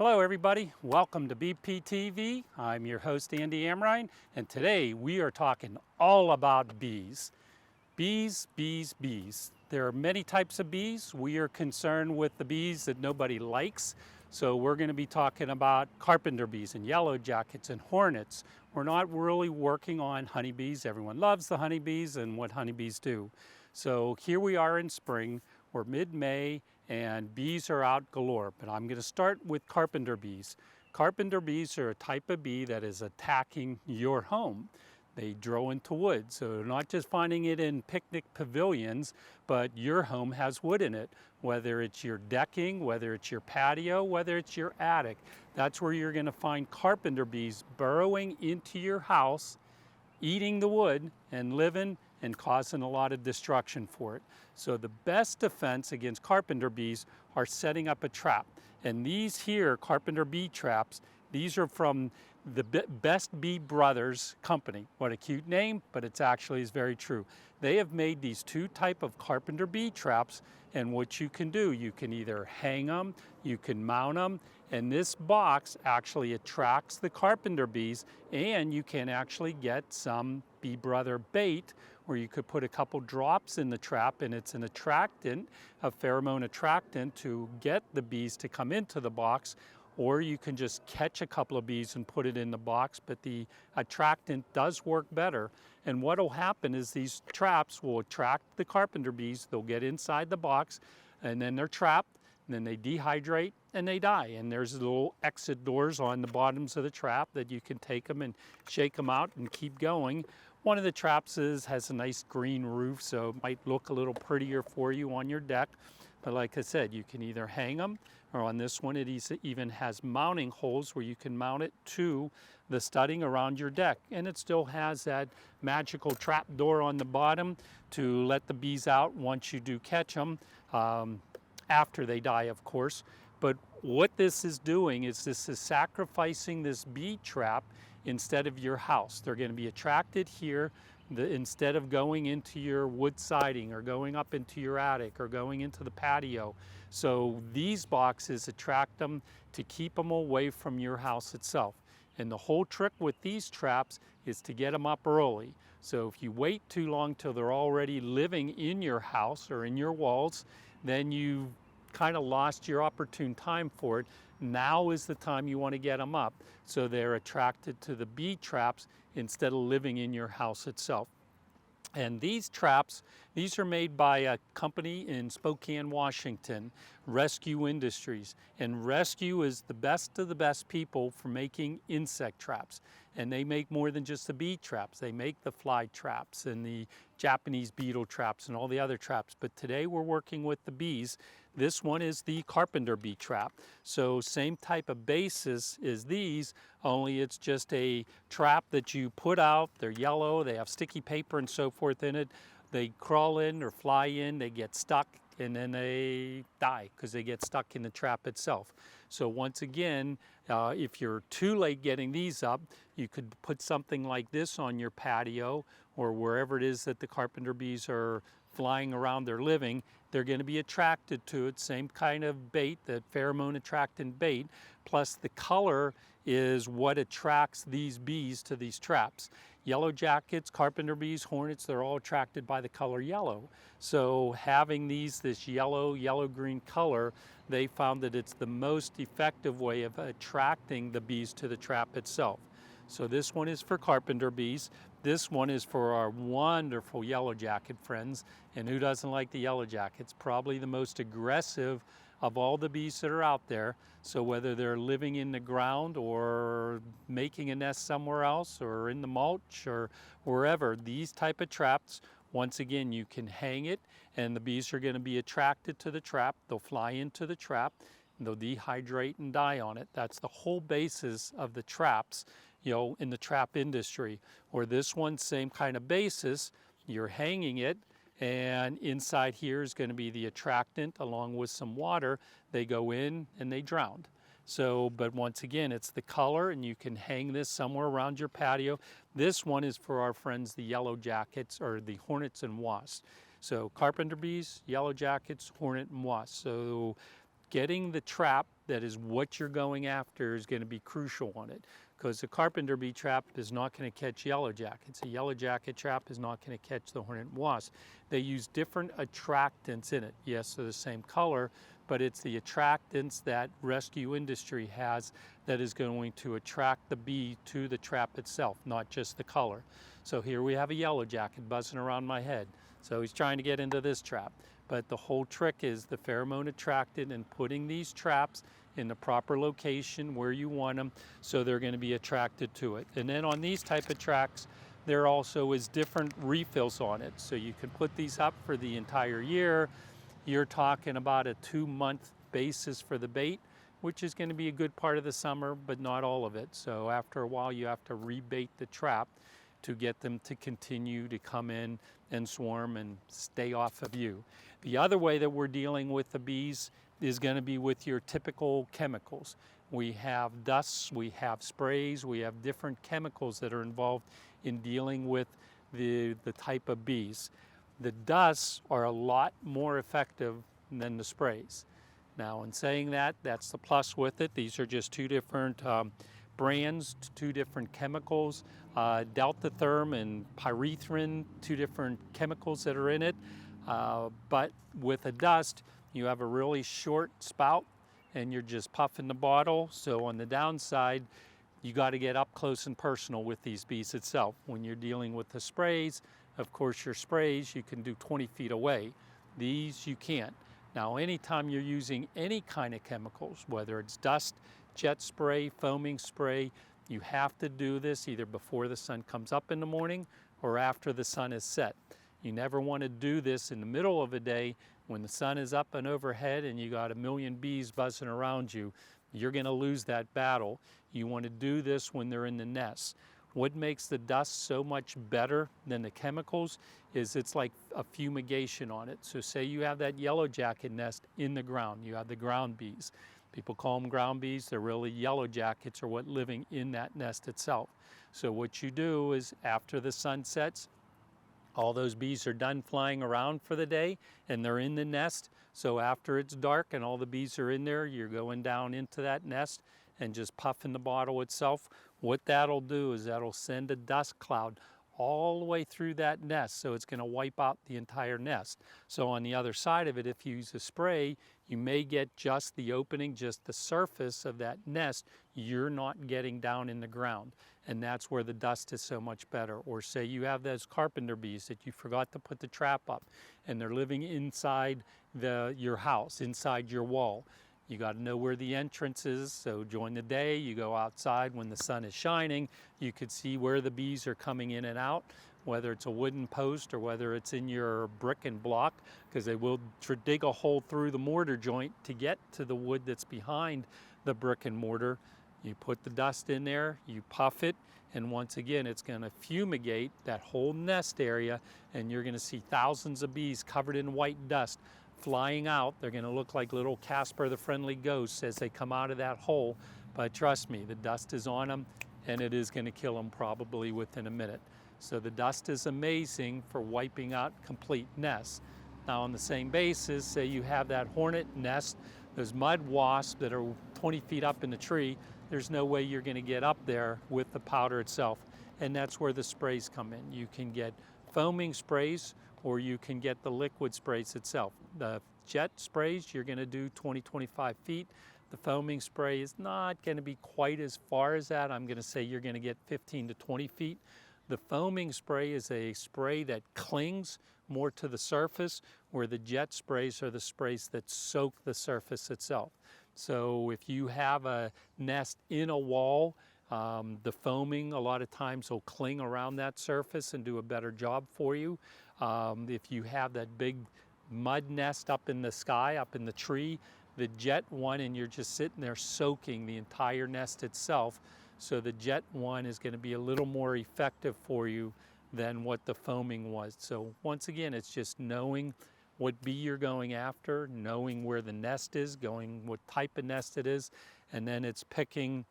Hello everybody, welcome to BPTV. I'm your host Andy Amrine, and today we are talking all about bees. Bees, bees, bees. There are many types of bees. We are concerned with the bees that nobody likes. So we're going to be talking about carpenter bees and yellow jackets and hornets. We're not really working on honeybees. Everyone loves the honeybees and what honeybees do. So here we are in spring. We're mid-May and bees are out galore. But I'm going to start with carpenter bees. Carpenter bees are a type of bee that is attacking your home. They drone into wood, so they're not just finding it in picnic pavilions, but your home has wood in it, whether it's your decking, whether it's your patio, whether it's your attic. That's where you're going to find carpenter bees burrowing into your house, eating the wood and living and causing a lot of destruction for it. So the best defense against carpenter bees are setting up a trap. And these here carpenter bee traps, these are from the Best Bee Brothers company. What a cute name, but it's actually is very true. They have made these two type of carpenter bee traps, and what you can do, you can either hang them, you can mount them, and this box actually attracts the carpenter bees, and you can actually get some Bee Brother bait where you could put a couple drops in the trap, and it's an attractant, a pheromone attractant to get the bees to come into the box. Or you can just catch a couple of bees and put it in the box, but the attractant does work better. And what will happen is these traps will attract the carpenter bees. They'll get inside the box, and then they're trapped, and then they dehydrate and they die. And there's little exit doors on the bottoms of the trap that you can take them and shake them out and keep going. One of the traps has a nice green roof, so it might look a little prettier for you on your deck. But like I said, you can either hang them, or on this one it even has mounting holes where you can mount it to the studding around your deck. And it still has that magical trap door on the bottom to let the bees out once you do catch them, after they die, of course. But what this is doing is this is sacrificing this bee trap instead of your house. They're going to be attracted here. Instead of going into your wood siding or going up into your attic or going into the patio. So these boxes attract them to keep them away from your house itself. And the whole trick with these traps is to get them up early. So if you wait too long till they're already living in your house or in your walls, then you've kind of lost your opportune time for it. Now is the time you want to get them up so they're attracted to the bee traps instead of living in your house itself. And these traps, these are made by a company in Spokane, Washington, Rescue Industries. And Rescue is the best of the best people for making insect traps. And they make more than just the bee traps. They make the fly traps and the Japanese beetle traps and all the other traps. But today we're working with the bees. This one is the carpenter bee trap. So same type of basis as these, only it's just a trap that you put out. They're yellow, they have sticky paper and so forth in it. They crawl in or fly in, they get stuck, and then they die because they get stuck in the trap itself. So once again, if you're too late getting these up, you could put something like this on your patio or wherever it is that the carpenter bees are flying around their living. They're going to be attracted to it, same kind of bait, that pheromone attractant bait, plus the color is what attracts these bees to these traps. Yellow jackets, carpenter bees, hornets, they're all attracted by the color yellow. So having this yellow-green color, they found that it's the most effective way of attracting the bees to the trap itself. So this one is for carpenter bees. This one is for our wonderful yellow jacket friends. And who doesn't like the yellow jackets? Probably the most aggressive of all the bees that are out there. So whether they're living in the ground or making a nest somewhere else or in the mulch or wherever, these type of traps, once again, you can hang it and the bees are going to be attracted to the trap. They'll fly into the trap and they'll dehydrate and die on it. That's the whole basis of the traps, in the trap industry. Or this one, same kind of basis, you're hanging it, and inside here is going to be the attractant along with some water. They go in and they drown. So, but once again, it's the color, and you can hang this somewhere around your patio. This one is for our friends, the yellow jackets, or the hornets and wasps. So carpenter bees, yellow jackets, hornet and wasp. So getting the trap that is what you're going after is going to be crucial on it, because the carpenter bee trap is not going to catch yellow jackets. A yellow jacket trap is not going to catch the hornet and wasp. They use different attractants in it. Yes, they're the same color, but it's the attractants that rescue industry has that is going to attract the bee to the trap itself, not just the color. So here we have a yellow jacket buzzing around my head. So he's trying to get into this trap. But the whole trick is the pheromone attractant and putting these traps in the proper location where you want them, so they're going to be attracted to it. And then on these type of tracks, there also is different refills on it. So you can put these up for the entire year. You're talking about a 2-month basis for the bait, which is going to be a good part of the summer, but not all of it. So after a while, you have to rebait the trap to get them to continue to come in and swarm and stay off of you. The other way that we're dealing with the bees is going to be with your typical chemicals. We have dusts, we have sprays, we have different chemicals that are involved in dealing with the type of bees. The dusts are a lot more effective than the sprays. Now, in saying that, that's the plus with it. These are just two different brands, two different chemicals, deltatherm and pyrethrin, two different chemicals that are in it. But with a dust, you have a really short spout and you're just puffing the bottle. So on the downside, you got to get up close and personal with these bees itself. When you're dealing with the sprays, of course your sprays you can do 20 feet away. These you can't. Now anytime you're using any kind of chemicals, whether it's dust, jet spray, foaming spray, you have to do this either before the sun comes up in the morning or after the sun is set. You never want to do this in the middle of a day when the sun is up and overhead and you got a million bees buzzing around you. You're going to lose that battle. You want to do this when they're in the nest. What makes the dust so much better than the chemicals is it's like a fumigation on it. So say you have that yellow jacket nest in the ground. You have the ground bees. People call them ground bees. They're really yellow jackets, or what living in that nest itself. So what you do is after the sun sets, all those bees are done flying around for the day and they're in the nest. So after it's dark and all the bees are in there, you're going down into that nest and just puffing the bottle itself. What that'll do is that'll send a dust cloud all the way through that nest, so it's going to wipe out the entire nest. So on the other side of it, if you use a spray, you may get just the opening, just the surface of that nest. You're not getting down in the ground, and that's where the dust is so much better. Or say you have those carpenter bees that you forgot to put the trap up, and they're living inside your house, inside your wall. You got to know where the entrance is, so during the day you go outside when the sun is shining. You could see where the bees are coming in and out, whether it's a wooden post or whether it's in your brick and block, because they will dig a hole through the mortar joint to get to the wood that's behind the brick and mortar. You put the dust in there, you puff it, and once again it's going to fumigate that whole nest area, and you're going to see thousands of bees covered in white dust flying out. They're going to look like little Casper the Friendly Ghost as they come out of that hole. But trust me, the dust is on them and it is going to kill them probably within a minute. So the dust is amazing for wiping out complete nests. Now on the same basis, say you have that hornet nest, those mud wasps that are 20 feet up in the tree, there's no way you're going to get up there with the powder itself. And that's where the sprays come in. You can get foaming sprays, or you can get the liquid sprays itself. The jet sprays, you're going to do 20-25 feet. The foaming spray is not going to be quite as far as that. I'm going to say you're going to get 15 to 20 feet. The foaming spray is a spray that clings more to the surface, where the jet sprays are the sprays that soak the surface itself. So if you have a nest in a wall, the foaming a lot of times will cling around that surface and do a better job for you. If you have that big mud nest up in the sky, up in the tree, the jet one, and you're just sitting there soaking the entire nest itself. So the jet one is going to be a little more effective for you than what the foaming was. So once again, it's just knowing what bee you're going after, knowing where the nest is, what type of nest it is, and then it's picking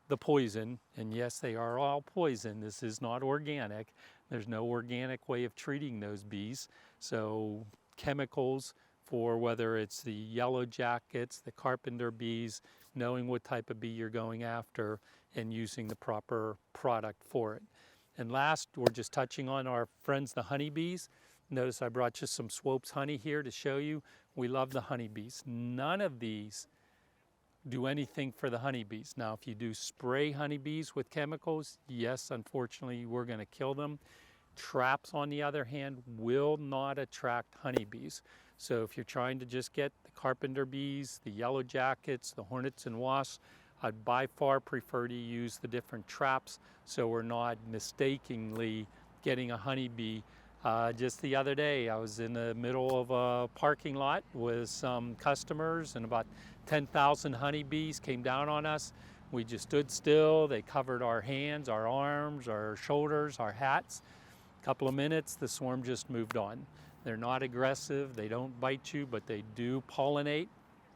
the poison. And yes, they are all poison. This is not organic. There's no organic way of treating those bees. So chemicals, for whether it's the yellow jackets, the carpenter bees, knowing what type of bee you're going after and using the proper product for it. And last, we're just touching on our friends, the honeybees. Notice I brought you some Swope's honey here to show you. We love the honeybees. None of these do anything for the honeybees. Now, if you do spray honeybees with chemicals, yes, unfortunately, we're going to kill them. Traps, on the other hand, will not attract honeybees. So if you're trying to just get the carpenter bees, the yellow jackets, the hornets and wasps, I'd by far prefer to use the different traps so we're not mistakenly getting a honeybee. Just the other day, I was in the middle of a parking lot with some customers, and about 10,000 honeybees came down on us. We just stood still. They covered our hands, our arms, our shoulders, our hats. A couple of minutes, the swarm just moved on. They're not aggressive, they don't bite you, but they do pollinate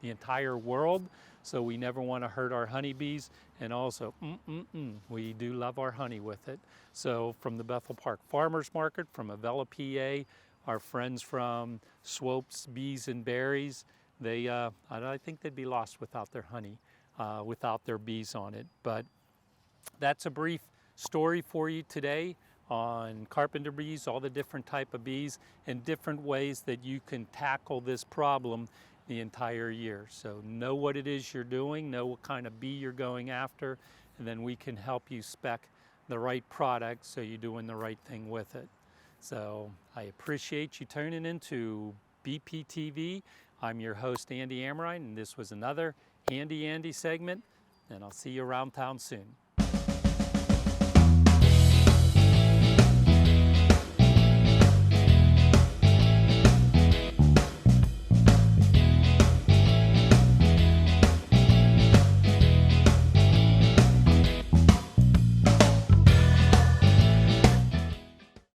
the entire world, so we never want to hurt our honeybees. And also, we do love our honey with it. So from the Bethel Park Farmers Market, from Avella, PA, our friends from Swope's Bees and Berries, I think they'd be lost without their honey, without their bees on it. But that's a brief story for you today on carpenter bees, all the different type of bees, and different ways that you can tackle this problem the entire year. So know what it is you're doing, know what kind of bee you're going after, and then we can help you spec the right product so you're doing the right thing with it. So I appreciate you tuning into BPTV. I'm your host, Andy Amrine, and this was another Handy Andy segment, and I'll see you around town soon.